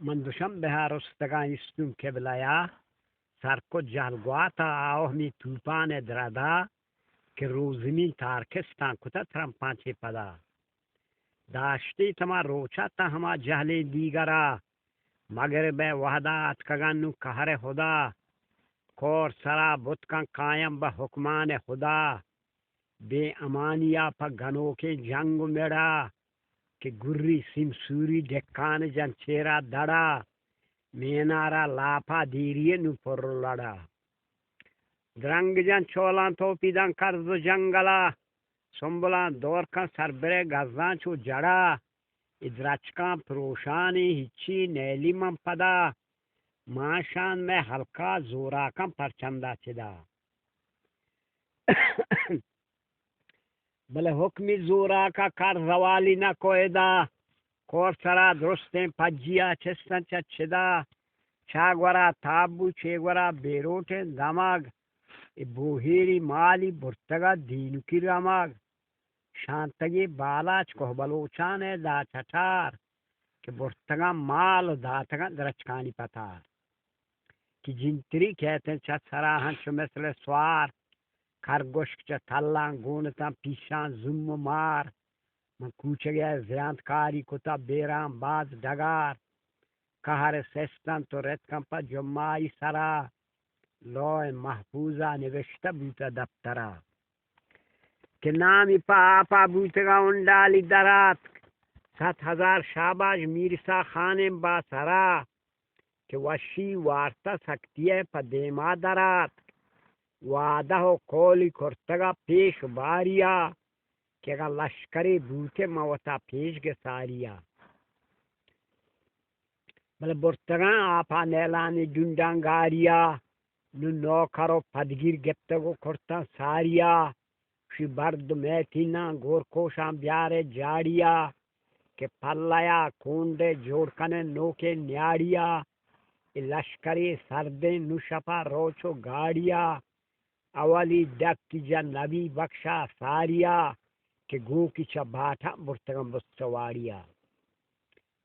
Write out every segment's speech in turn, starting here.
من دوشم بها رستگان استون کبلایا سرکو جهلگواتا آوهمی توپان دردا که روزمین تارکستان کتا ترمپانچی پدا داشتی تما روچا تا ہما جہل دیگرا مگر بے وحدہ اتکگنو کہر خدا کور سرا بتکن قائم با حکمان خدا بے امانیا پا گنو کے جنگ میڑا کہ گری سمسوری ڈکان جن چیرا دڑا مینارا لاپا دیریے نو پر لڑا درنگ جن چولان توپی دن کرز جنگلا سنبلان دور کن سربرے گزان چو جڑا ادرچکان پروشانی ہچی نیلی من پدا ماشان میں ہلکا زورا کم پرچندہ چدا بلے حکمی زورا کا کر زوالی نہ کوئدا کور سرا درستیں پجیا چستن چچدا چاگورا تابو چیگورا بیروٹیں دماغ بوہیری مالی برتگا دینو کی رماغ شانتگی بالاچ کو بلوچان دا چٹار کہ برتگا مال داتگا درچکانی پتار کہ جنتری کہتے ہیں چت سراہن چو مثل سوار خرگوشک چا تلان گونتا پیشان زم و مار من کوچه گیا زیانتکاری کتا بیران باز ڈگار کہر سستن تو رتکن پا جمعی سرا لوح محفوظہ نوشتہ بوتا دفترہ کہ نامی پا آپا بوتگا انڈالی درات 7,000 شاباش میرسا خانم با سرا کہ وشی وارتا سکتی ہے پا دیما درات وعدہ و قولی کرتگا پیش باریا کہ اگر لشکری بوتے موتا پیش کے ساریا بل برتگا آپا نیلانی دندانگاریا نو نوکرو پدگیر گپتگو کرتا ساریا شی برد میتینا گور کوشان بیارے جاڑیا کہ پلایا کوندے جوڑ کنے نوکے نیاڑیا لشکری سردے نوشپا روچو گاڑیا اولی ڈک جا نبی بخشا ساریا کہ گو کی چا باٹا برتگم بستواریا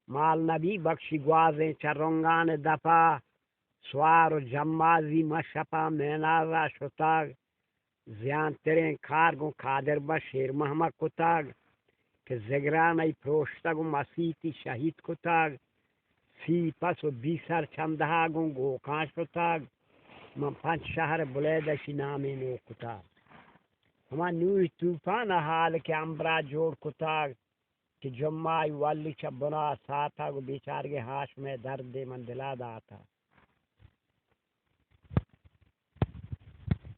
مال نبی بخشی گوازیں چرونگان دپا سوار و جمازی مشپا مینارا شتاگ زیان ترین کارگو قادر با شیر محمد کتاگ کہ زگران ای پروشتگ و مسیحی شہید کتاگ سی پس و بیسر چندہاگو گوکان شتاگ من 5 شہر بلیدشی نامی نو کتاگ ہما نوی توفان حال کے امبرا جوڑ کتاگ کہ جمعی والی چا بنا ساتھا گو بیچارگی ہاش میں درد من دلا داتا